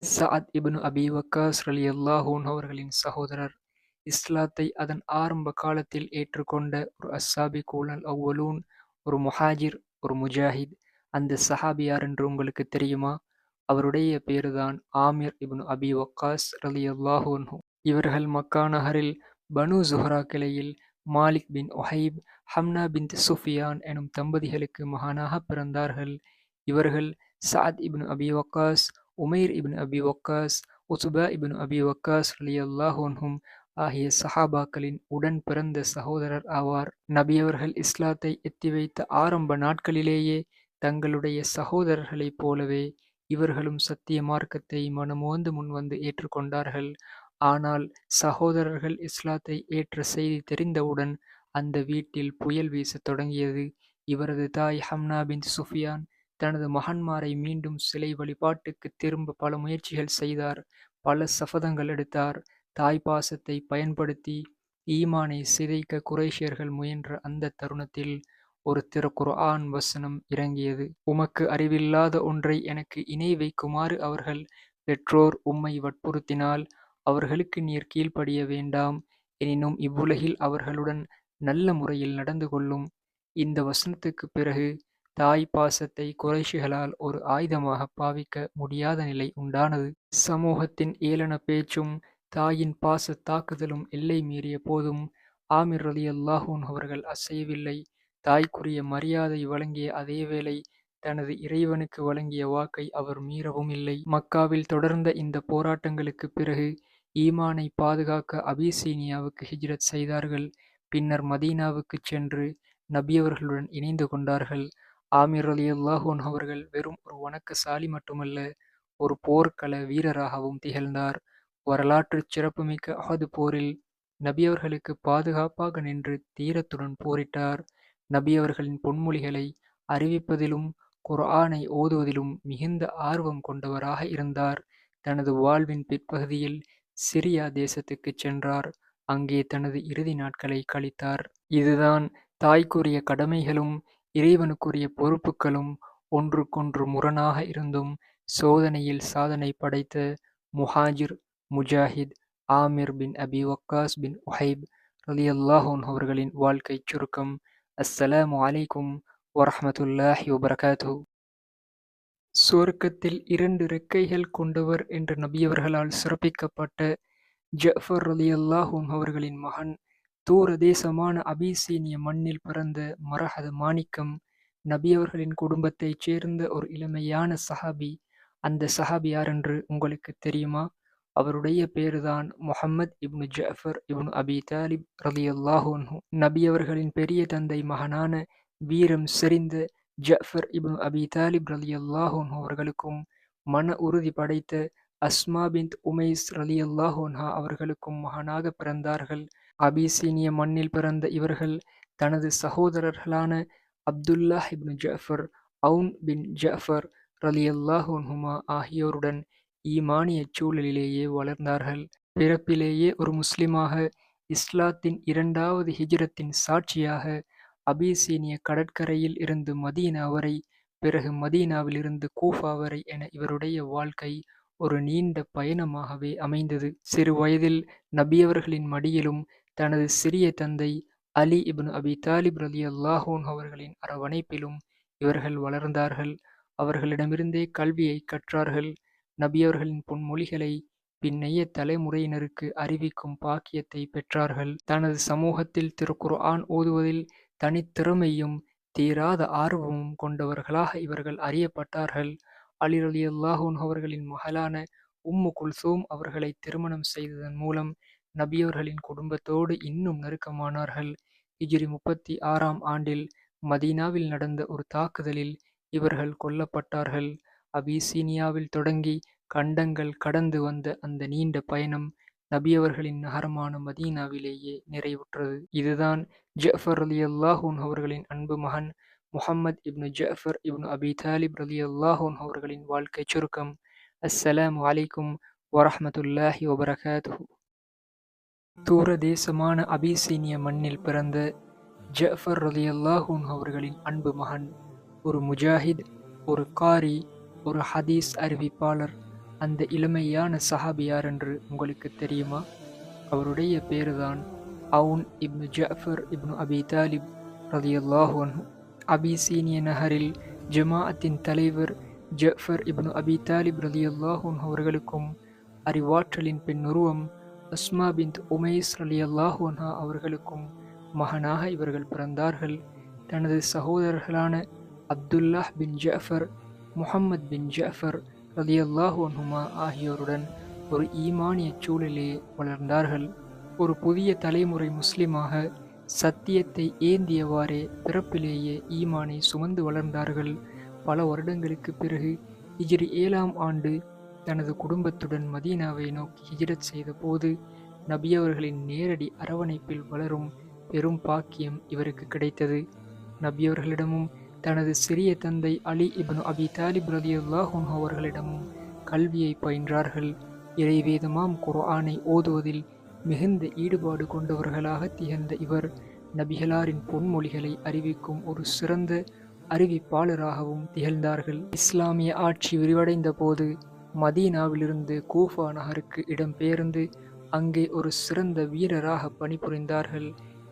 சஅத் இப்னு அபி வக்காஸ் ரலியல்லாஹு அன்ஹு அவர்களின் சகோதரர். இஸ்லாத்தை அதன் ஆரம்ப காலத்தில் ஏற்றுக்கொண்ட ஒரு அஸ்ஸாபிகூன் அல் அவ்வலூன், ஒரு முஹாஜிர், ஒரு முஜாஹித். அந்த சஹாபி யார் என்று உங்களுக்கு தெரியுமா? அவருடைய பேருதான் ஆமிர் இப்னு அபி வக்காஸ் ரலியல்லாஹு அன்ஹு. இவர்கள் மக்கா நகரில் பனு ஸுஹ்ரா கிளையில் மாலிக் பின் உஹைப், ஹம்னா பின்த் சுஃபியான் எனும் தம்பதிகளுக்கு மகனாகப் பிறந்தார்கள். இவர்கள் சஅத் இப்னு அபி வக்காஸ், உமைர் இப்னு அபி வக்காஸ், உத்பா இப்னு அபி வக்காஸ் ரலியல்லாஹு அன்ஹும் ஆகிய சஹாபாக்களின் உடன் பிறந்த சகோதரர் ஆவார். நபியவர்கள் இஸ்லாத்தை எத்திவைத்த ஆரம்ப நாட்களிலேயே தங்களுடைய சகோதரர்களைப் போலவே இவர்களும் சத்திய மார்க்கத்தை மனமோந்து முன்வந்து ஏற்றுக்கொண்டார்கள். ஆனால் சகோதரர்கள் இஸ்லாத்தை ஏற்ற செய்தி தெரிந்தவுடன் அந்த வீட்டில் புயல் வீசத் தொடங்கியது. இவரது தாய் ஹம்னா பின்த் சுஃபியான் தனது மகன்மாரை மீண்டும் சிலை வழிபாட்டுக்குத் திரும்ப பல முயற்சிகள் செய்தார். பல சபதங்கள் எடுத்தார். தாய் பாசத்தை பயன்படுத்தி ஈமானை சிதைக்க குறைஷியர்கள் முயன்ற அந்த தருணத்தில் ஒரு திருக்குர்ஆன் வசனம் இறங்கியது. உமக்கு அறிவில்லாத ஒன்றை எனக்கு இணை வைக்குமாறு அவர்கள் பெற்றோர் உம்மை வற்புறுத்தினால் அவர்களுக்கு நீர் கீழ்ப்படிய வேண்டாம். எனினும் இவ்வுலகில் அவர்களுடன் நல்ல முறையில் நடந்து கொள்ளும். இந்த வசனத்துக்குப் பிறகு தாய் பாசத்தை குறைஷிகளால் ஒரு ஆயுதமாக பாவிக்க முடியாத நிலை உண்டானது. சமூகத்தின் ஏளன பேச்சும் தாயின் பாசத் தாக்குதலும் எல்லை மீறிய போதும் ஆமிர் ரலியல்லாஹு அன்ஹு அவர்கள் அசையவில்லை. தாய்க்குரிய மரியாதை வழங்கிய அதேவேளை தனது இறைவனுக்கு வழங்கிய வாக்கை அவர் மீறவும் இல்லை. மக்காவில் தொடர்ந்த இந்த போராட்டங்களுக்குப் பிறகு ஈமானை பாதுகாக்க அபிசீனியாவுக்கு ஹிஜ்ரத் செய்தார்கள். பின்னர் மதீனாவுக்குச் சென்று நபியவர்களுடன் இணைந்து கொண்டார்கள். ஆமிர் ரலியல்லாஹு அன்ஹு அவர்கள் வெறும் ஒரு வணக்கசாலி மட்டுமல்ல, ஒரு போர்க்கள வீரராகவும் திகழ்ந்தார். வரலாற்றுச் சிறப்புமிக்க உஹது போரில் நபியவர்களுக்கு பாதுகாப்பாக நின்று தீரத்துடன் போரிட்டார். நபியவர்களின் பொன்மொழிகளை அறிவிப்பதிலும் குர்ஆனை ஓதுவதிலும் மிகுந்த ஆர்வம் கொண்டவராக இருந்தார். தனது வாழ்வின் பிற்பகுதியில் சிரியா தேசத்துக்குச் சென்றார். அங்கே தனது இறுதி நாட்களை கழித்தார். இதுதான் தாய்க்குரிய கடமைகளும் இறைவனுக்குரிய பொறுப்புகளும் ஒன்றுக்கொன்று முரணாக இருந்தும் சோதனையில் சாதனை படைத்த முஹாஜிர், முஜாஹித் ஆமிர் பின் அபி வக்காஸ் பின் உஹைப் ரலியல்லாஹு அன்ஹு அவர்களின் வாழ்க்கைச் சுருக்கம். அஸ்ஸலாமு அலைக்கும் வரஹ்மத்துல்லாஹி வபரகாத்துஹு. சுவர்க்கத்தில் 2 இறக்கைகள் கொண்டவர் என்று நபியவர்களால் சிறப்பிக்கப்பட்ட ஜஃபர் ரலியல்லாஹு அன்ஹு அவர்களின் மகன், தூர தேசமான அபிசீனிய மண்ணில் பிறந்த மரஹத மாணிக்கம், நபியவர்களின் குடும்பத்தைச் சேர்ந்த ஒரு இளமையான சஹாபி. அந்த சஹாபி யாரென்று உங்களுக்குத் தெரியுமா? அவருடைய பேருதான் முஹம்மத் இப்னு ஜஃபர் இப்னு அபி தாலிப் ரலியல்லாஹு அன்ஹு. நபியவர்களின் பெரிய தந்தை மகனான வீரம் செறிந்த ஜஃபர் இப்னு அபி தாலிப் ரலியல்லாஹு அன்ஹு அவர்களுக்கும் மன உறுதி படைத்த அஸ்மா பின்த் உமைஸ் ரலியல்லாஹு அன்ஹா அவர்களுக்கும் மகனாக பிறந்தார்கள். அபிசீனிய மண்ணில் பிறந்த இவர்கள் தனது சகோதரர்களான அப்துல்லாஹ் இப்னு ஜஃபர், அவுன் பின் ஜஃபர் ரலியல்லாஹு அன்ஹுமா ஆகியோருடன் ஈமானியச் சூழலிலேயே வளர்ந்தார்கள். பிறப்பிலேயே ஒரு முஸ்லிமாக, இஸ்லாத்தின் 2வது ஹிஜ்ரத்தின் சாட்சியாக அபிசீனிய கடற்கரையில் இருந்து மதீனா வரை, பிறகு மதீனாவிலிருந்து கூஃபா வரை என இவருடைய வாழ்க்கை ஒரு நீண்ட பயணமாகவே அமைந்தது. சிறு வயதில் நபியவர்களின் மடியிலும் தனது சிறிய தந்தை அலி இப்னு அபி தாலிப் ரலியல்லாஹு அன்ஹு அவர்களின் அரவணைப்பிலும் இவர்கள் வளர்ந்தார்கள். அவர்களிடமிருந்தே கல்வியைக் கற்றார்கள். நபியவர்களின் பொன்மொழிகளை பின்னைய தலைமுறையினருக்கு அறிவிக்கும் பாக்கியத்தை பெற்றார்கள். தனது சமூகத்தில் திருக்குர்ஆன் ஓதுவதில் தனித்திறமையும் தீராத ஆர்வமும் கொண்டவர்களாக இவர்கள் அறியப்பட்டார்கள். அலி ரலியல்லாஹு அன்ஹு அவர்களின் மகளான உம்மு குல்சூம் அவர்களை திருமணம் செய்ததன் மூலம் நபியவர்களின் குடும்பத்தோடு இன்னும் நெருக்கமானார்கள். ஹிஜ்ரி 36ஆம் ஆண்டில் மதீனாவில் நடந்த ஒரு தாக்குதலில் இவர்கள் கொல்லப்பட்டார்கள். அபிசீனியாவில் தொடங்கி கண்டங்கள் கடந்து வந்த அந்த நீண்ட பயணம் நபியவர்களின் நகரமான மதீனாவிலேயே நிறைவுற்றது. இதுதான் ஜஃபர் ரலியல்லாஹு அன்ஹு அவர்களின் அன்பு மகன் முஹம்மத் இப்னு ஜஃபர் இப்னு அபி தாலிப் ரலியல்லாஹு அன்ஹு அவர்களின் வாழ்க்கைச் சுருக்கம். அஸ்ஸலாமு அலைக்கும் வரஹ்மத்துல்லாஹி வபரகாத்துஹு. தூர தேசமான அபிசீனிய மண்ணில் பிறந்த ஜஃபர் ரலியல்லாஹு அன்ஹு அவர்களின் அன்பு மகன், ஒரு முஜாஹித், ஒரு காரி, ஒரு ஹதீஸ் அறிவிப்பாளர். அந்த இளமையான சஹாபி யார் என்று உங்களுக்கு தெரியுமா? அவருடைய பேருதான் அவுன் இப்னு ஜஃபர் இப்னு அபி தாலிப் ரலியல்லாஹு அன்ஹு. அபிசீனிய நகரில் ஜமாஅத்தின் தலைவர் ஜஃபர் இப்னு அபி தாலிப் ரலியல்லாஹு அன்ஹு அவர்களுக்கும் அறிவாற்றலின் பெண்ணுருவம் அஸ்மா பின்த் உமைஸ் ரலியல்லாஹு அன்ஹா அவர்களுக்கும் மகனாக இவர்கள் பிறந்தார்கள். தனது சகோதரர்களான அப்துல்லாஹ் பின் ஜஃபர், முஹம்மத் பின் ஜஃபர் ரலியல்லாஹு அன்ஹுமா ஆகியோருடன் ஒரு ஈமானிய சூழலிலே வளர்ந்தார்கள். ஒரு புதிய தலைமுறை முஸ்லிமாக சத்தியத்தை ஏந்தியவாறே பிறப்பிலேயே ஈமானை சுமந்து வளர்ந்தார்கள். பல வருடங்களுக்கு பிறகு ஹிஜ்ரி 7ஆம் ஆண்டு தனது குடும்பத்துடன் மதீனாவை நோக்கி ஹிஜ்ரத் செய்த போது நபியவர்களின் நேரடி அரவணைப்பில் வளரும் பெரும் பாக்கியம் இவருக்கு கிடைத்தது. நபியவர்களிடமும் தனது சிறிய தந்தை அலி இப்னு அபி தாலிப் ரலியல்லாஹு அன்ஹு அவர்களிடமும் கல்வியை பயின்றார்கள். இறைவேதமாம் குர்ஆனை ஓதுவதில் மிகுந்த ஈடுபாடு கொண்டவர்களாக திகழ்ந்த இவர் நபிகளாரின் பொன்மொழிகளை அறிவிக்கும் ஒரு சிறந்த அறிவிப்பாளராகவும் திகழ்ந்தார்கள். இஸ்லாமிய ஆட்சி விரிவடைந்த போது மதீனாவிலிருந்து கூஃபா நகருக்கு இடம்பெயர்ந்து அங்கே ஒரு சிறந்த வீரராக பணிபுரிந்தார்கள்.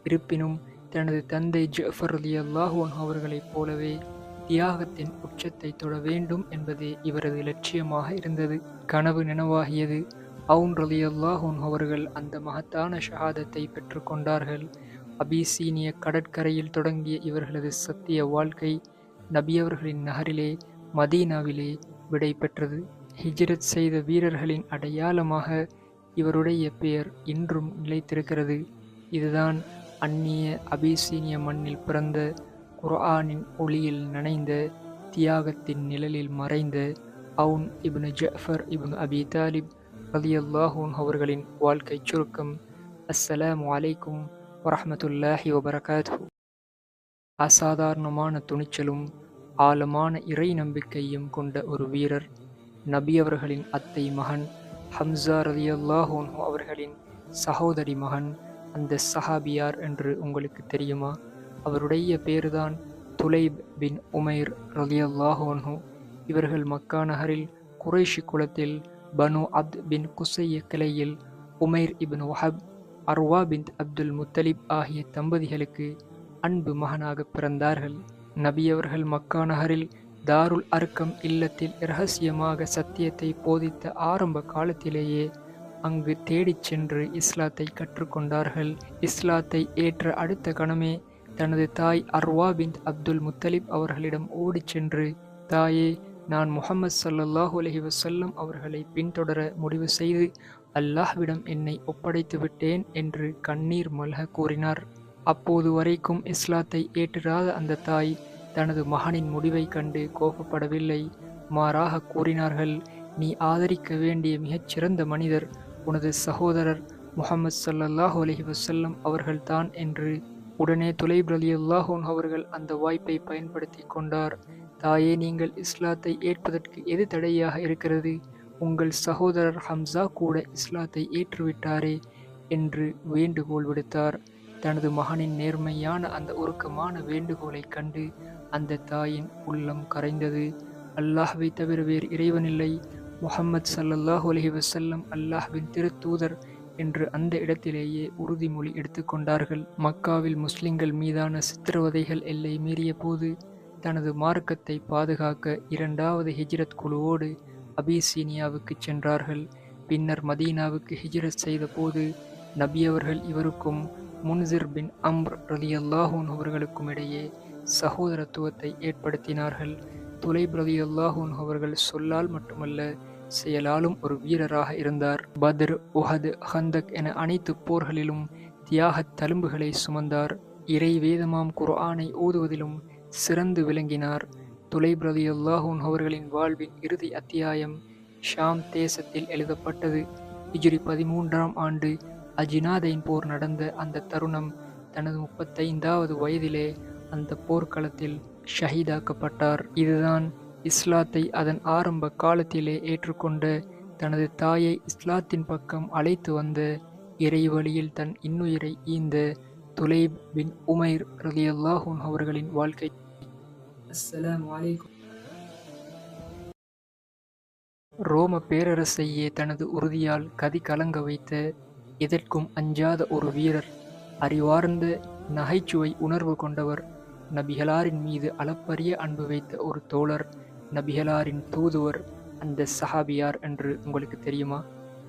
இருப்பினும் தனது தந்தை ஜஃபர் ரலியல்லாஹு அன்ஹு அவர்களைப் போலவே தியாகத்தின் உச்சத்தை தொட வேண்டும் என்பதே இவரது லட்சியமாக இருந்தது. கனவு நனவாகியது. அவுன் ரலியல்லாஹு அன்ஹு அவர்கள் அந்த மகத்தான ஷஹாதத்தை பெற்றுக்கொண்டார்கள். அபிசீனிய கடற்கரையில் தொடங்கிய இவர்களது சத்திய வாழ்க்கை நபியவர்களின் நகரிலே மதீனாவிலே விடை பெற்றது. ஹிஜ்ரத் செய்த வீரர்களின் அடையாளமாக இவருடைய பெயர் இன்றும் நிலைத்திருக்கிறது. இதுதான் அந்நிய அபிசீனிய மண்ணில் பிறந்த, குர்ஆனின் ஒளியில் நனைந்த, தியாகத்தின் நிழலில் மறைந்த அவுன் இப்னு ஜஃபர் இப்னு அபி தாலிப் ரலியல்லாஹு அன்ஹு அவர்களின் வாழ்க்கைச் சுருக்கம். அஸ்ஸலாமு அலைக்கும் வரஹ்மத்துல்லாஹி வபரகாத்துஹு. அசாதாரணமான துணிச்சலும் ஆழமான இறை நம்பிக்கையும் கொண்ட ஒரு வீரர். நபியவர்களின் அத்தை மகன் ஹம்சா ரலியல்லாஹு அன்ஹு அவர்களின் சகோதரி மகன். அந்த சஹாபியார் என்று உங்களுக்கு தெரியுமா? அவருடைய பேருதான் துலைப் பின் உமைர் ரலியல்லாஹு அன்ஹு. இவர்கள் மக்கா நகரில் குறைஷி குலத்தில் பனு அப்த் பின் குசைய கிளையில் உமைர் இப்னு வஹப், அர்வா பின் அப்துல் முத்தலிப் ஆகிய தம்பதிகளுக்கு அன்பு மகனாக பிறந்தார்கள். நபியவர்கள் மக்கா நகரில் தாருல் அர்க்கம் இல்லத்தில் இரகசியமாக சத்தியத்தை போதித்த ஆரம்ப காலத்திலேயே அங்கு தேடிச் சென்று இஸ்லாத்தை கற்றுக்கொண்டார்கள். இஸ்லாத்தை ஏற்ற அடுத்த கணமே தனது தாய் அர்வா பின் அப்துல் முத்தலிப் அவர்களிடம் ஓடிச் சென்று, தாயே, நான் முஹம்மது ஸல்லல்லாஹு அலைஹி வஸல்லம் அவர்களை பின்தொடர முடிவு செய்து அல்லாஹ்விடம் என்னை ஒப்படைத்து விட்டேன் என்று கண்ணீர் மல்க கூறினார். அப்போது வரைக்கும் இஸ்லாத்தை ஏற்றிராத அந்த தாய் தனது மகனின் முடிவை கண்டு கோபப்படவில்லை. மாறாக கூறினார்கள், நீ ஆதரிக்க வேண்டிய மிகச்சிறந்த மனிதர் உனது சகோதரர் முஹம்மது ஸல்லல்லாஹு அலைஹி வஸல்லம் அவர்கள்தான் என்று. உடனே துலைப் ரலியல்லாஹு அன்ஹு அவர்கள் அந்த வாய்ப்பை பயன்படுத்தி கொண்டார். தாயே, நீங்கள் இஸ்லாத்தை ஏற்பதற்கு எது தடையாக இருக்கிறது? உங்கள் சகோதரர் ஹம்சா கூட இஸ்லாத்தை ஏற்றுவிட்டாரே என்று வேண்டுகோள் விடுத்தார். தனது மகனின் நேர்மையான அந்த உருக்கமான வேண்டுகோளை கண்டு அந்த தாயின் உள்ளம் கரைந்தது. அல்லாஹ்வை தவிர வேறு இறைவனில்லை, முஹம்மது ஸல்லல்லாஹு அலைஹி வஸல்லம் அல்லாஹ்வின் திருத்தூதர் என்று அந்த இடத்திலேயே உறுதிமொழி எடுத்துக்கொண்டார்கள். மக்காவில் முஸ்லிம்கள் மீதான சித்திரவதைகள் எல்லை மீறிய போது தனது மார்க்கத்தை பாதுகாக்க 2வது ஹிஜ்ரத் குழுவோடு அபிசீனியாவுக்கு சென்றார்கள். பின்னர் மதீனாவுக்கு ஹிஜ்ரத் செய்த போது நபியவர்கள் இவருக்கும் முன்சிர் பின் அம்ர் ரலியல்லாஹு அன்ஹு அவர்களுக்கும் இடையே சகோதரத்துவத்தை ஏற்படுத்தினார்கள். துலைப் ரலியல்லாஹு அன்ஹு அவர்கள் சொல்லால் மட்டுமல்ல, செயலாலும் ஒரு வீரராக இருந்தார். பத்ர், உஹத், ஹந்தக் என அனைத்து போர்களிலும் தியாகத் தழும்புகளை சுமந்தார். இறை வேதமாம் குர்ஆனை ஓதுவதிலும் சிறந்து விளங்கினார். துலைப் ரலியல்லாஹு அன்ஹு அவர்களின் வாழ்வின் இறுதி அத்தியாயம் ஷாம் தேசத்தில் எழுதப்பட்டது. ஹிஜ்ரி 13ஆம் ஆண்டு அஜினாதைன் போர் நடந்த அந்த தருணம் தனது 35வது வயதிலே அந்த போர்க்களத்தில் ஷஹீதாக்கப்பட்டார். இதுதான் இஸ்லாத்தை அதன் ஆரம்ப காலத்திலே ஏற்றுக்கொண்ட, தனது தாயை இஸ்லாத்தின் பக்கம் அழைத்து வந்த, இறை வழியில் தன் இன்னுயிரை ஈந்த துலைப் பின் உமைர் ரலியல்லாஹு அன்ஹு அவர்களின் வாழ்க்கை. அஸ்ஸலாமு அலைக்கும். ரோம பேரரசையே தனது உறுதியால் கதி கலங்க வைத்த, எதற்கும் அஞ்சாத ஒரு வீரர், அறிவார்ந்த நகைச்சுவை உணர்வு கொண்டவர், நபிகளாரின் மீது அளப்பரிய அன்பு வைத்த ஒரு தோழர், நபிகளாரின் தூதுவர். அந்த சஹாபியார் என்று உங்களுக்கு தெரியுமா?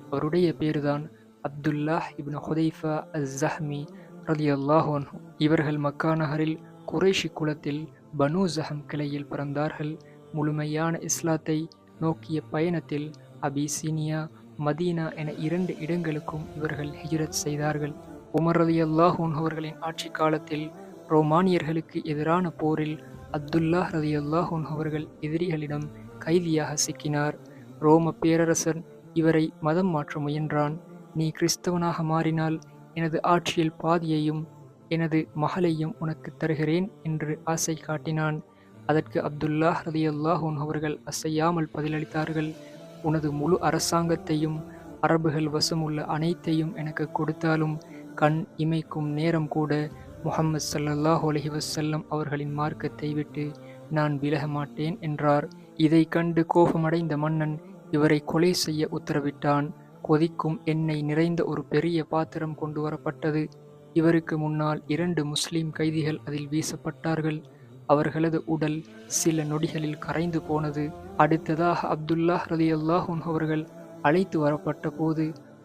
அவருடைய பேருதான் அப்துல்லாஹ் இப்னு ஹுதைஃபா அஸ்-ஸஹ்மி ரலியல்லாஹு அன்ஹு. இவர்கள் மக்கா நகரில் குறைஷி குலத்தில் பனூ ஸஹம் கிளையில் பிறந்தார்கள். முழுமையான இஸ்லாத்தை நோக்கிய பயணத்தில் அபிசீனியா, மதீனா என 2 இடங்களுக்கும் இவர்கள் ஹிஜ்ரத் செய்தார்கள். உமர் ரலியல்லாஹு அன்ஹு அவர்களின் ஆட்சி காலத்தில் ரோமானியர்களுக்கு எதிரான போரில் அப்துல்லாஹ் ரலியல்லாஹு அன்ஹு அவர்கள் எதிரிகளிடம் கைதியாக சிக்கினார். ரோம பேரரசன் இவரை மதம் மாற்ற முயன்றான். நீ கிறிஸ்தவனாக மாறினால் எனது ஆட்சியில் பாதியையும் எனது மகளையும் உனக்கு தருகிறேன் என்று ஆசை காட்டினான். அதற்கு அப்துல்லாஹ் ரலியல்லாஹு அன்ஹு அவர்கள் அசையாமல் பதிலளித்தார்கள். உனது முழு அரசாங்கத்தையும் அரபுகள் வசமுள்ள அனைத்தையும் எனக்கு கொடுத்தாலும் கண் இமைக்கும் நேரம் கூட முஹம்மது ஸல்லல்லாஹு அலைஹி வஸல்லம் அவர்களின் மார்க்கத்தை விட்டு நான் விலக மாட்டேன் என்றார். இதை கண்டு கோபமடைந்த மன்னன் இவரை கொலை செய்ய உத்தரவிட்டான். கொதிக்கும் எண்ணெய் நிறைந்த ஒரு பெரிய பாத்திரம் கொண்டு வரப்பட்டது. இவருக்கு முன்னால் 2 முஸ்லிம் கைதிகள் அதில் வீசப்பட்டார்கள். அவர்களது உடல் சில நொடிகளில் கரைந்து போனது. அடுத்ததாக அப்துல்லாஹ் ரலியல்லாஹு அன்ஹு அவர்கள் அழைத்து வரப்பட்ட போது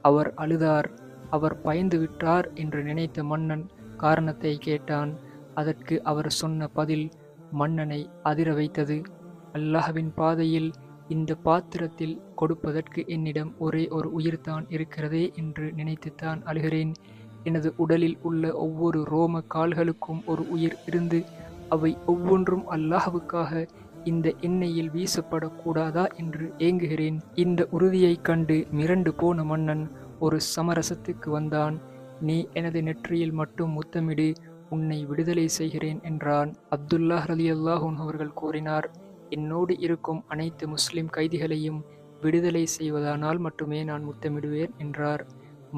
அவர் அழுதார். அவர் பயந்து விட்டார் என்று நினைத்த மன்னன் காரணத்தை கேட்டான். அதற்கு அவர் சொன்ன பதில் மன்னனை அதிர வைத்தது. அல்லாஹ்வின் பாதையில் இந்த பாத்திரத்தில் கொடுப்பதற்கு என்னிடம் ஒரே ஒரு உயிர்தான் இருக்கிறதே என்று நினைத்துத்தான் அழுகிறேன். எனது உடலில் உள்ள ஒவ்வொரு ரோம கால்களுக்கும் ஒரு உயிர் இருந்து அவை ஒவ்வொன்றும் அல்லாஹ்வுக்காக இந்த எண்ணெயில் வீசப்படக்கூடாதா என்று ஏங்குகிறேன். இந்த உறுதியைக் கண்டு மிரண்டு போன மன்னன் ஒரு சமரசத்துக்கு வந்தான். நீ எனது நெற்றியில் மட்டும் முத்தமிடு, உன்னை விடுதலை செய்கிறேன் என்றான். அப்துல்லாஹ் ரலியல்லாஹு அன்ஹு அவர்கள் கூறினார், என்னோடு இருக்கும் அனைத்து முஸ்லிம் கைதிகளையும் விடுதலை செய்வதானால் மட்டுமே நான் முத்தமிடுவேன் என்றார்.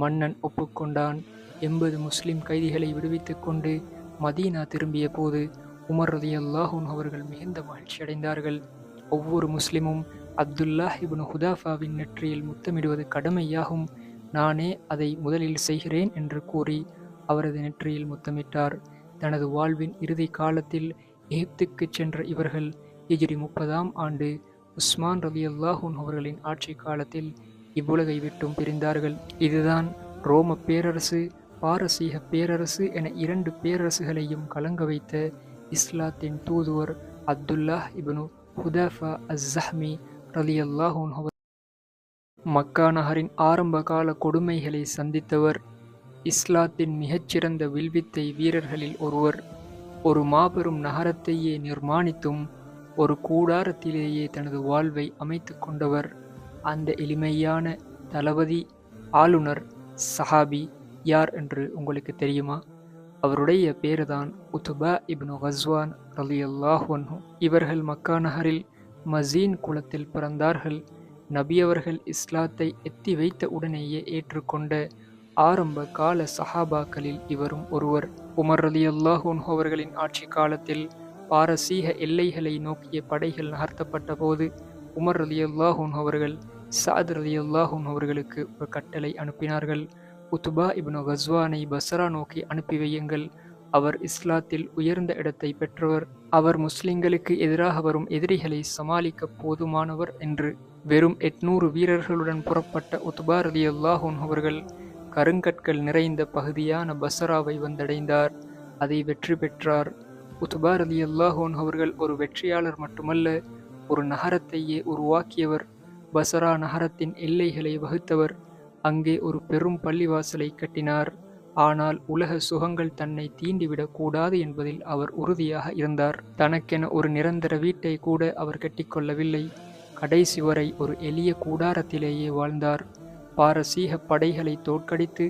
மன்னன் ஒப்புக்கொண்டான். 80 முஸ்லிம் கைதிகளை விடுவித்துக் கொண்டு மதீனா திரும்பிய போது உமர் ரலியல்லாஹு அன்ஹு அவர்கள் மிகுந்த மகிழ்ச்சி அடைந்தார்கள். ஒவ்வொரு முஸ்லிமும் அப்துல்லாஹ் இப்னு ஹுதாஃபாவின் நெற்றியில் முத்தமிடுவது கடமையாகும், நானே அதை முதலில் செய்கிறேன் என்று கூறி அவரது நெற்றியில் முத்தமிட்டார். தனது வாழ்வின் இறுதி காலத்தில் எகிப்துக்கு சென்ற இவர்கள் ஹிஜ்ரி 30ஆம் ஆண்டு உஸ்மான் ரலியல்லாஹு அன்ஹு அவர்களின் ஆட்சி காலத்தில் இவ்வுலகை விட்டும் பிரிந்தார்கள். இதுதான் ரோம பேரரசு, பாரசீக பேரரசு என 2 பேரரசுகளையும் கலங்க வைத்த இஸ்லாத்தின் தூதுவர் அப்துல்லாஹ் இப்னு ஹுதாஃபா அஸ்-ஸஹ்மி ரலியல்லாஹு அன்ஹு. மக்கா நகரின் ஆரம்பகால கொடுமைகளை சந்தித்தவர். இஸ்லாத்தின் மிகச்சிறந்த வில்வித்தை வீரர்களில் ஒருவர். ஒரு மாபெரும் நகரத்தையே நிர்மாணித்தும் ஒரு கூடாரத்திலேயே தனது வாழ்வை அமைத்து கொண்டவர். அந்த எளிமையான தளபதி, ஆளுநர், சஹாபி யார் என்று உங்களுக்கு தெரியுமா? அவருடைய பேருதான் உத்பா இப்னு கஸ்வான் ரலியல்லாஹு அன்ஹு. இவர்கள் மக்கா நகரில் மஸீன் குலத்தில் பிறந்தார்கள். நபி அவர்கள் இஸ்லாத்தை எத்தி வைத்த உடனேயே ஏற்றுக்கொண்ட ஆரம்ப கால சஹாபாக்களில் இவரும் ஒருவர். உமர் ரலியல்லாஹு அன்ஹு அவர்களின் ஆட்சி காலத்தில் பாரசீக எல்லைகளை நோக்கிய படைகள் நகர்த்தப்பட்ட போது உமர் ரலியல்லாஹு அன்ஹு அவர்கள் சஅத் ரலியல்லாஹு அன்ஹு அவர்களுக்கு ஒரு கட்டளை அனுப்பினார்கள். உத்பா இப்னு கஸ்வானை பஸ்ரா நோக்கி அனுப்பி வையுங்கள். அவர் இஸ்லாத்தில் உயர்ந்த இடத்தை பெற்றவர். அவர் முஸ்லிம்களுக்கு எதிராக வரும் எதிரிகளை சமாளிக்க போதுமானவர் என்று. வெறும் 800 வீரர்களுடன் புறப்பட்ட உத்பா ரலியல்லாஹு அன்ஹு அவர்கள் கருங்கற்கள் நிறைந்த பகுதியான பஸ்ராவை வந்தடைந்தார். அதை வெற்றி பெற்றார். உத்பா ரலியல்லாஹு அன்ஹு அவர்கள் ஒரு வெற்றியாளர் மட்டுமல்ல, ஒரு நகரத்தையே உருவாக்கியவர். பஸ்ரா நகரத்தின் எல்லைகளை வகுத்தவர். அங்கே ஒரு பெரும் பள்ளிவாசலை கட்டினார். ஆனால் உலக சுகங்கள் தன்னை தீண்டிவிடக் கூடாது என்பதில் அவர் உறுதியாக இருந்தார். தனக்கென ஒரு நிரந்தர வீட்டை கூட அவர் கட்டிக்கொள்ளவில்லை. கடைசி வரை ஒரு எளிய கூடாரத்திலேயே வாழ்ந்தார். பாரசீக படைகளை தோற்கடித்து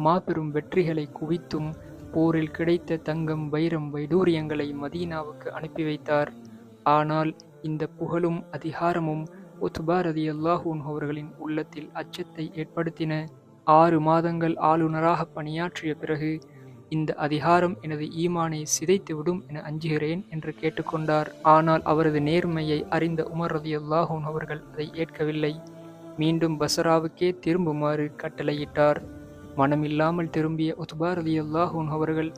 மாபெரும் வெற்றிகளை குவித்தும் போரில் கிடைத்த தங்கம், வைரம், வைடூரியங்களை மதீனாவுக்கு அனுப்பி வைத்தார். ஆனால் இந்த புகழும் அதிகாரமும் உத்பா ரலியல்லாஹு அன்ஹு அவர்களின் உள்ளத்தில் அச்சத்தை ஏற்படுத்தின. 6 மாதங்கள் ஆளுநராக பணியாற்றிய பிறகு இந்த அதிகாரம் எனது ஈமானை சிதைத்துவிடும் என அஞ்சுகிறேன் என்று கேட்டுக்கொண்டார். ஆனால் அவரது நேர்மையை அறிந்த உமர் ரலியல்லாஹு அன்ஹு அவர்கள் அதை ஏற்கவில்லை. மீண்டும் பஸ்ராவுக்கே திரும்புமாறு கட்டளையிட்டார். மனமில்லாமல் திரும்பிய உத்பா ரலியல்லாஹு அன்ஹு அவர்கள்,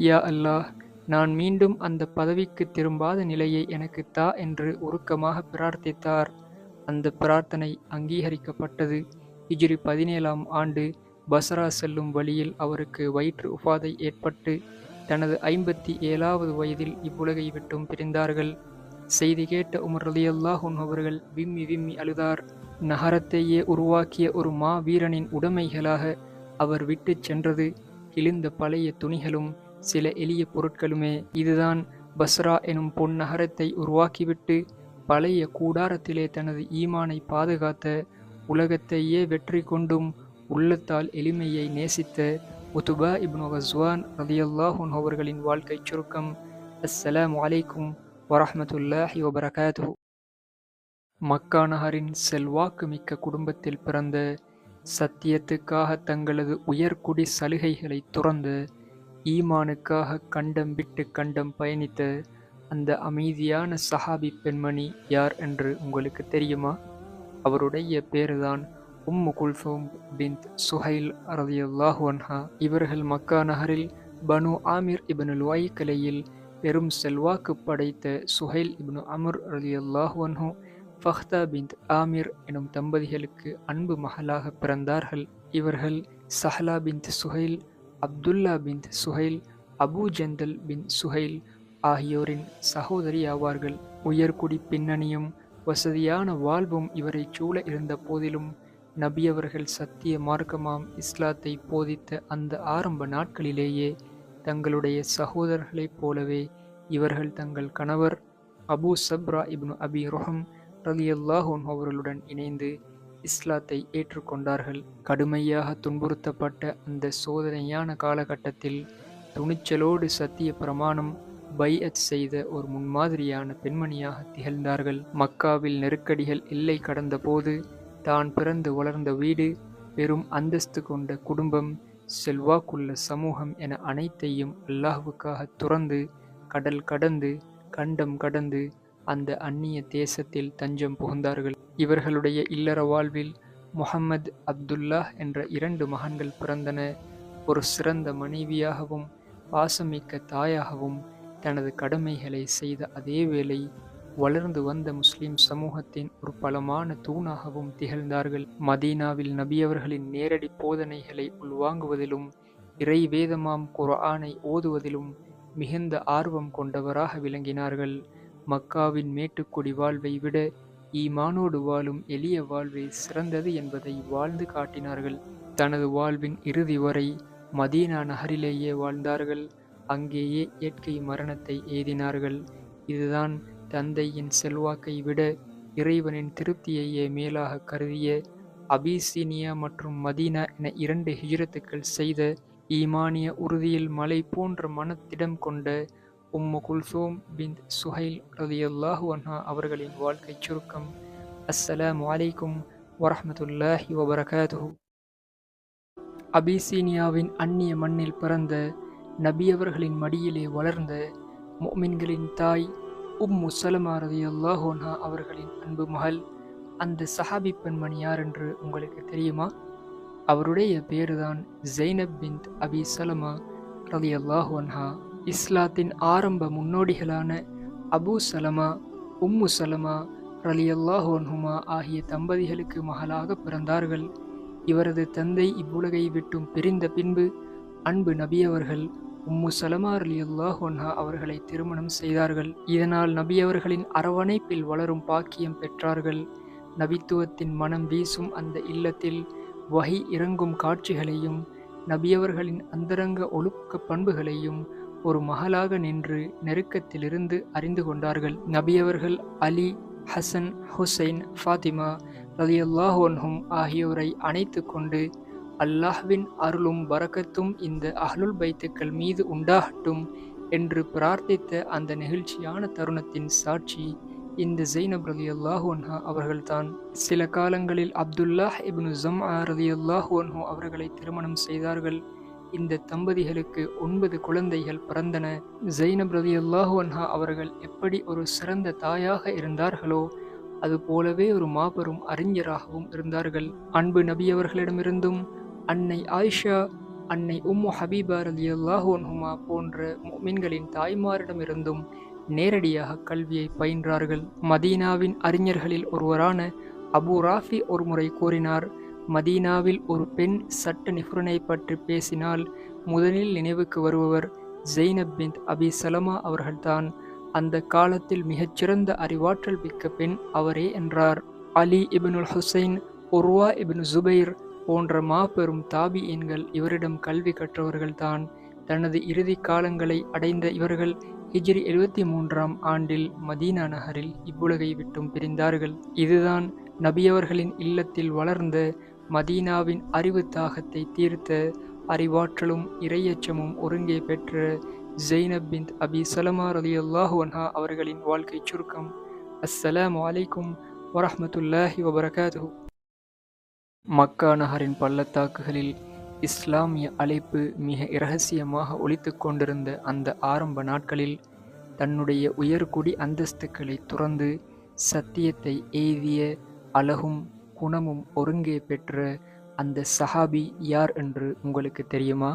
யா அல்லாஹ், நான் மீண்டும் அந்த பதவிக்கு திரும்பாத நிலையை எனக்கு தா என்று உருக்கமாக பிரார்த்தித்தார். அந்த பிரார்த்தனை அங்கீகரிக்கப்பட்டது. ஹிஜ்ரி 17ஆம் ஆண்டு பஸ்ரா செல்லும் வழியில் அவருக்கு வயிற்று உபாதை ஏற்பட்டு தனது 57வது வயதில் இவ்வுலகை விட்டும் பிரிந்தார்கள். செய்தி கேட்ட உமர் ரலியல்லாஹு அன்ஹு அவர்கள் விம்மி விம்மி அழுதார். நகரத்தையே உருவாக்கிய ஒரு வீரனின் உடைமைகளாக அவர் விட்டு சென்றது கிழிந்த பழைய துணிகளும் சில எளிய பொருட்களுமே. இதுதான் பஸ்ரா எனும் பொன்னகரத்தை உருவாக்கிவிட்டு பழைய கூடாரத்திலே தனது ஈமானை பாதுகாத்த, உலகத்தையே வெற்றி கொண்டும் உள்ளத்தால் எளிமையை நேசித்த உத்பா இப்னு கஸ்வான் ரலியல்லாஹு அன்ஹு அவர்களின் வாழ்க்கை சுருக்கம். அஸ்ஸலாமு அலைக்கும் வரஹ்மத்துல்லாஹி வபரகாத்துஹு. மக்கா நகரின் செல்வாக்கு மிக்க குடும்பத்தில் பிறந்த, சத்தியத்துக்காக தங்களது உயர்குடி சலுகைகளை துறந்த, ஈமானுக்காக கண்டம் விட்டு கண்டம் பயணித்த அந்த அமைதியான சஹாபி பெண்மணி யார் என்று உங்களுக்கு தெரியுமா? அவருடைய பேருதான் உம்மு குல்சூம் பின்த் சுஹைல் ரலியல்லாஹு அன்ஹா. இவர்கள் மக்கா நகரில் பனு ஆமிர் இப்னு லுஐ கிளையில் பெரும் செல்வாக்கு படைத்த சுஹைல் இப்னு அம்ர் ரலியல்லாஹு அன்ஹு ஃபஹ்தா பின்த் ஆமிர் எனும் தம்பதிகளுக்கு அன்பு மகளாக பிறந்தார்கள். இவர்கள் சஹ்லா பின்த் சுஹைல், அப்துல்லா பின்த் சுஹைல், அபு ஜந்தல் பின் சுஹைல் ஆகியோரின் சகோதரி ஆவார்கள். உயர்குடி பின்னணியும் வசதியான வாழ்வும் இவரை சூழ இருந்த போதிலும் நபியவர்கள் சத்திய மார்க்கமாம் இஸ்லாத்தை போதித்த அந்த ஆரம்ப நாட்களிலேயே தங்களுடைய சகோதரர்களைப் போலவே இவர்கள் தங்கள் கணவர் அபு சப்ரா இப்னு அபி ருஹம் ரலியல்லாஹு அன்ஹு அவர்களுடன் இணைந்து இஸ்லாத்தை ஏற்றுக்கொண்டார்கள். கடுமையாக துன்புறுத்தப்பட்ட அந்த சோதனையான காலகட்டத்தில் துணிச்சலோடு சத்திய பிரமாணம் பைஅத் செய்த ஒரு முன்மாதிரியான பெண்மணியாக திகழ்ந்தார்கள். மக்காவில் நெருக்கடிகள் எல்லை கடந்த போது தான் பிறந்து வளர்ந்த வீடு, பெரும் அந்தஸ்து கொண்ட குடும்பம், செல்வாக்குள்ள சமூகம் என அனைத்தையும் அல்லாஹ்வுக்காக துறந்து கடல் கடந்து கண்டம் கடந்து அந்த அந்நிய தேசத்தில் தஞ்சம் புகுந்தார்கள். இவர்களுடைய இல்லற வாழ்வில் முஹம்மது, அப்துல்லாஹ் என்ற 2 மகன்கள் பிறந்தன. ஒரு சிறந்த மனைவியாகவும் பாசமிக்க தாயாகவும் தனது கடமைகளை செய்த அதே வேளை வளர்ந்து வந்த முஸ்லிம் சமூகத்தின் ஒரு பலமான தூணாகவும் திகழ்ந்தார்கள். மதீனாவில் நபியவர்களின் நேரடி போதனைகளை உள்வாங்குவதிலும் இறை வேதமாம் குர்ஆனை ஓதுவதிலும் மிகுந்த ஆர்வம் கொண்டவராக விளங்கினார்கள். மக்காவின் மேட்டுக்குடி வாழ்வை விட ஈமானோடு வாழும் எளிய வாழ்வே சிறந்தது என்பதை வாழ்ந்து காட்டினார்கள். தனது வாழ்வின் இறுதி வரை மதீனா நகரிலேயே வாழ்ந்தார்கள். அங்கேயே இயற்கை மரணத்தை எய்தினார்கள். இதுதான் தந்தையின் செல்வாக்கை விட இறைவனின் திருப்தியையே மேலாக கருதிய அபிசீனியா மற்றும் மதீனா என 2 ஹிஜ்ரத்துக்கள் செய்த ஈமானிய உறுதியில் மலை போன்ற மனத்திடம் கொண்ட உம்மு குல்சூம் பின்த் சுஹைல் ரலியல்லாஹு அன்ஹா அவர்களின் வாழ்க்கை சுருக்கம். அஸ்ஸலாமு அலைக்கும் வரஹ்மத்துல்லாஹி வபரகாத்துஹு. அபிசீனியாவின் அந்நிய மண்ணில் பிறந்த, நபியவர்களின் மடியிலே வளர்ந்த முஃமின்களின் தாய் உம்மு சலமா ரலியல்லாஹு அன்ஹா அவர்களின் அன்பு மகள். அந்த சஹாபி பெண்மணி யார் என்று உங்களுக்கு தெரியுமா? அவருடைய பேருதான் ஜைனப் பின்த் அபி சலமா ரலியல்லாஹு அன்ஹா. இஸ்லாத்தின் ஆரம்ப முன்னோடிகளான அபு சலமா, உம்மு சலமா ரலியல்லாஹு அன்ஹுமா ஆகிய தம்பதிகளுக்கு மகளாக பிறந்தார்கள். இவரது தந்தை இவ்வுலகை விட்டும் பிரிந்த பின்பு அன்பு நபியவர்கள் உம்மு சலமா ரலியல்லாஹு அன்ஹா அவர்களை திருமணம் செய்தார்கள். இதனால் நபியவர்களின் அரவணைப்பில் வளரும் பாக்கியம் பெற்றார்கள். நபித்துவத்தின் மனம் வீசும் அந்த இல்லத்தில் வஹி இறங்கும் காட்சிகளையும் நபியவர்களின் அந்தரங்க ஒழுக்க பண்புகளையும் ஒரு மகளாக நின்று நெருக்கத்திலிருந்து அறிந்து கொண்டார்கள். நபியவர்கள் அலி, ஹசன், ஹுசைன், ஃபாத்திமா ரலியல்லாஹு அன்ஹும் ஆகியோரை அணைத்து கொண்டு அல்லாஹ்வின் அருளும் பரக்கத்தும் இந்த அஹ்லுல் பைத்துக்கள் மீது உண்டாகட்டும் என்று பிரார்த்தித்த அந்த நெகிழ்ச்சியான தருணத்தின் சாட்சி இந்த ஜைனப் ரலியல்லாஹு அன்ஹா அவர்கள்தான். சில காலங்களில் அப்துல்லாஹ் இப்னு ஜம்ஆ ரலியல்லாஹு அன்ஹு அவர்களை திருமணம் செய்தார்கள். இந்த தம்பதிகளுக்கு 9 குழந்தைகள் பிறந்தன. ஜைனப் ரலியல்லாஹு அன்ஹா அவர்கள் எப்படி ஒரு சிறந்த தாயாக இருந்தார்களோ அதுபோலவே ஒரு மாபெரும் அறிஞராகவும் இருந்தார்கள். அன்பு நபி அவர்களிடமிருந்தும் அன்னை ஆயிஷா, அன்னை உம்மு ஹபீபா ரலியல்லாஹு அன்ஹுமா போன்ற முஃமின்களின் தாய்மாரிடமிருந்தும் நேரடியாக கல்வியை பயின்றார்கள். மதீனாவின் அறிஞர்களில் ஒருவரான அபு ராஃபி ஒருமுறை கூறினார், மதீனாவில் ஒரு பெண் சட்ட நிபுணனை பற்றி பேசினால் முதலில் நினைவுக்கு வருபவர் ஜெய்னப் பின்த் அபி சலமா அவர்கள்தான். அந்த காலத்தில் மிகச்சிறந்த அறிவாற்றல் மிக்க பெண் அவரே என்றார். அலி இப்னுல் ஹுசைன், உர்வா இப்னு ஜுபைர் போன்ற மாபெரும் தாபியீன்கள் இவரிடம் கல்வி கற்றவர்கள்தான். தனது இறுதி காலங்களை அடைந்த இவர்கள் ஹிஜ்ரி 73ஆம் ஆண்டில் மதீனா நகரில் இவ்வுலகை விட்டும் பிரிந்தார்கள். இதுதான் நபியவர்களின் இல்லத்தில் வளர்ந்த, மதீனாவின் அறிவு தாகத்தை தீர்த்த, அறிவாற்றலும் இறையச்சமும் ஒருங்கே பெற்ற ஜைனப் பின்த் அபி சலமா ரலியல்லாஹு அன்ஹா அவர்களின் வாழ்க்கை சுருக்கம். அஸ்ஸலாமு அலைக்கும் வரஹ்மத்துல்லாஹி வபரகாத்துஹு. மக்கா நகரின் பள்ளத்தாக்குகளில் இஸ்லாமிய அழைப்பு மிக இரகசியமாக ஒலித்துக் கொண்டிருந்த அந்த ஆரம்ப நாட்களில் தன்னுடைய உயர்குடி அந்தஸ்துக்களை துறந்து சத்தியத்தை எய்திய, அழகும் குணமும் ஒருங்கே பெற்ற அந்த சஹாபி யார் என்று உங்களுக்கு தெரியுமா?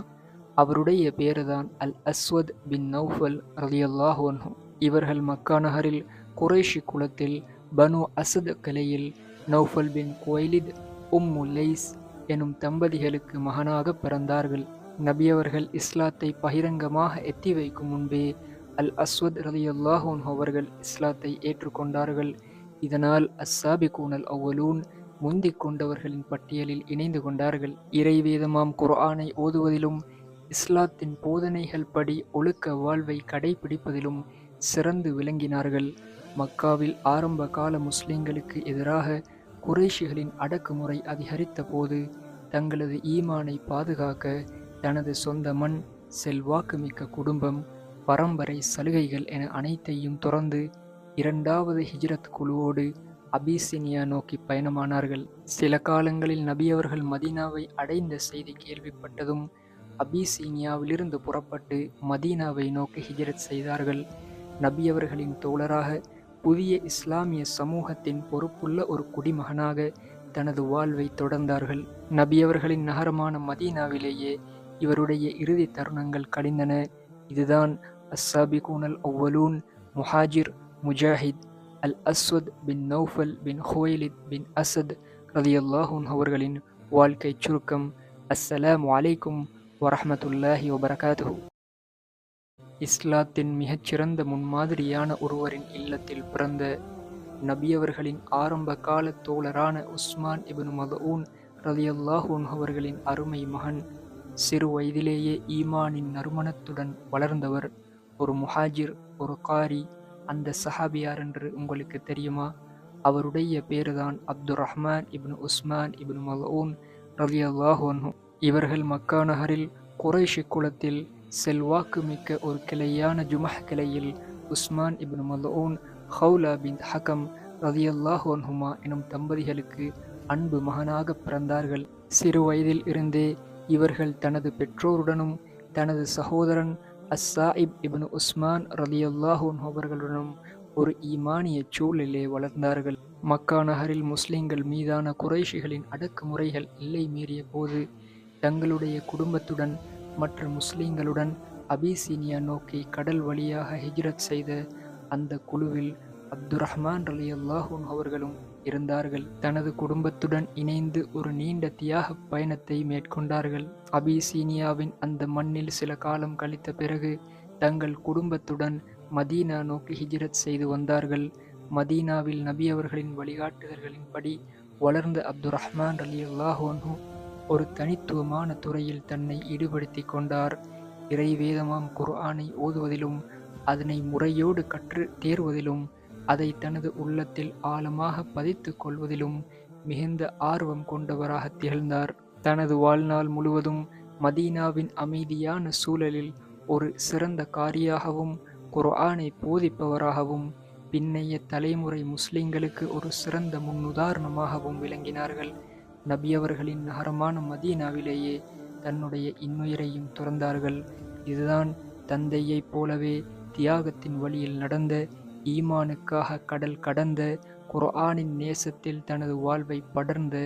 அவருடைய பேருதான் அல் அஸ்வத் பின் நௌஃபல் ரலியல்லாஹு அன்ஹு. இவர்கள் மக்கா நகரில் குறைஷி குலத்தில் பனு அசத் கிளையில் நௌஃபல் பின் குவைலித், உம்மு லைஸ் எனும் தம்பதிகளுக்கு மகனாக பிறந்தார்கள். நபியவர்கள் இஸ்லாத்தை பகிரங்கமாக எத்தி வைக்கும் முன்பே அல் அஸ்வத் ரலியல்லாஹு அன்ஹு அவர்கள் இஸ்லாத்தை ஏற்றுக்கொண்டார்கள். இதனால் அஸ்ஸாபிகூனல் அவ்வலூன், முந்திக் கொண்டவர்களின் பட்டியலில் இணைந்து கொண்டார்கள். இறைவேதமாம் குர்ஆனை ஓதுவதிலும் இஸ்லாத்தின் போதனைகள் படி ஒழுக்க வாழ்வை கடைபிடிப்பதிலும் சிறந்து விளங்கினார்கள். மக்காவில் ஆரம்ப கால முஸ்லிம்களுக்கு எதிராக குறைஷிகளின் அடக்குமுறை அதிகரித்த போது தங்களது ஈமானை பாதுகாக்க தனது சொந்த மண், செல்வாக்கு மிக்க குடும்பம், பரம்பரை சலுகைகள் என அனைத்தையும் துறந்து 2வது ஹிஜ்ரத் குழுவோடு அபிசினியா நோக்கி பயணமானார்கள். சில காலங்களில் நபியவர்கள் மதீனாவை அடைந்த செய்தி கேள்விப்பட்டதும் அபிசீனியாவிலிருந்து புறப்பட்டு மதீனாவை நோக்கி ஹிஜ்ரத் செய்தார்கள். நபியவர்களின் தோழராக, புதிய இஸ்லாமிய சமூகத்தின் பொறுப்புள்ள ஒரு குடிமகனாக தனது வாழ்வை தொடர்ந்தார்கள். நபியவர்களின் நகரமான மதீனாவிலேயே இவருடைய இறுதி தருணங்கள் கழிந்தன. இதுதான் அஸ்ஸாபிகூனல் அவ்வலூன், முஹாஜிர், முஜாஹித் அல் அஸ்வத் பின் நௌஃபல் பின் ஹுவைலித் பின் அசத் ரலியல்லாஹு அன்ஹு அவர்களின் வாழ்க்கை சுருக்கம். அஸ்ஸலாமு அலைக்கும் வரஹ்மத்துல்லாஹி வபரகாத்துஹு. இஸ்லாத்தின் மிகச்சிறந்த முன்மாதிரியான ஒருவரின் இல்லத்தில் பிறந்த நபியவர்களின் ஆரம்ப கால தோழரான உஸ்மான் இப்னு மதூன் ரலியல்லாஹு அன்ஹு அவர்களின் அருமை மகன். சிறு வயதிலேயே ஈமானின் நறுமணத்துடன் வளர்ந்தவர். ஒரு முஹாஜிர், ஒரு காரி. அந்த சஹாபியார் என்று உங்களுக்கு தெரியுமா? அவருடைய பேருதான் அப்துர் ரஹ்மான் இப்னு உஸ்மான் இப்னு மதூன் ரலியல்லாஹு அன்ஹு. இவர்கள் மக்கா நகரில் குறைஷி குலத்தில் செல்வாக்கு மிக்க ஒரு கிளையான ஜுமஹ் கிளையில் உஸ்மான் இப்னு மதூன், ஹவுலா பின் ஹகம் ரலியல்லாஹு அன்ஹுமா எனும் தம்பதிகளுக்கு அன்பு மகனாக பிறந்தார்கள். சிறு வயதில் இருந்தே இவர்கள் தனது பெற்றோருடனும் தனது சகோதரன் அஸ்ஸாயிப் இப்னு உஸ்மான் ரலியல்லாஹு அன்ஹு அவர்களுடனும் ஒரு ஈமானிய சூழலிலே வளர்ந்தார்கள். மக்கா நகரில் முஸ்லிம்கள் மீதான குறைஷிகளின் அடக்குமுறைகள் எல்லை மீறிய போது தங்களுடைய குடும்பத்துடன் மற்ற முஸ்லிம்களுடன் அபிசீனியா நோக்கி கடல் வழியாக ஹிஜ்ரத் செய்த அந்த குழுவில் அப்துர் ரஹ்மான் ரலியல்லாஹு அன்ஹு அவர்களும் இருந்தார்கள். தனது குடும்பத்துடன் இணைந்து ஒரு நீண்ட தியாக பயணத்தை மேற்கொண்டார்கள். அபிசீனியாவின் அந்த மண்ணில் சில காலம் கழித்த பிறகு தங்கள் குடும்பத்துடன் மதீனா நோக்கி ஹிஜ்ரத் செய்து வந்தார்கள். மதீனாவில் நபி அவர்களின் வழிகாட்டுதல்களின்படி வளர்ந்த அப்துர் ரஹ்மான் ரலியல்லாஹு அன்ஹு ஒரு தனித்துவமான துறையில் தன்னை ஈடுபடுத்தி கொண்டார். இறைவேதமாம் குர்ஆனை ஓதுவதிலும் அதனை முறையோடு கற்று தேர்வதிலும் அதை தனது உள்ளத்தில் ஆழமாக பதித்து கொள்வதிலும் மிகுந்த ஆர்வம் கொண்டவராக திகழ்ந்தார். தனது வாழ்நாள் முழுவதும் மதீனாவின் அமைதியான சூழலில் ஒரு சிறந்த காரியாகவும் குர்ஆனை போதிப்பவராகவும் பின்னைய தலைமுறை முஸ்லிம்களுக்கு ஒரு சிறந்த முன்னுதாரணமாகவும் விளங்கினார்கள். நபியவர்களின் நகரமான மதீனாவிலேயே தன்னுடைய இன்னுயிரையும் துறந்தார்கள். இதுதான் தந்தையைப் போலவே தியாகத்தின் வழியில் நடந்த, ஈமானுக்காக கடல் கடந்த, குர்ஆனின் நேசத்தில் தனது வாழ்வை படர்ந்த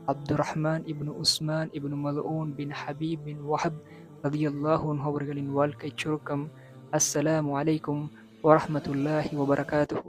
அப்துர்ரஹ்மான் இப்னு உஸ்மான் இப்னு மல்ஊன் பின் ஹபீப் பின் வஹப் ரலியல்லாஹு அன்ஹு அவர்களின் வாழ்க்கைச் சுருக்கம். அஸ்ஸலாமு அலைக்கும் வரஹ்மத்துல்லாஹி வபரகாத்துஹு.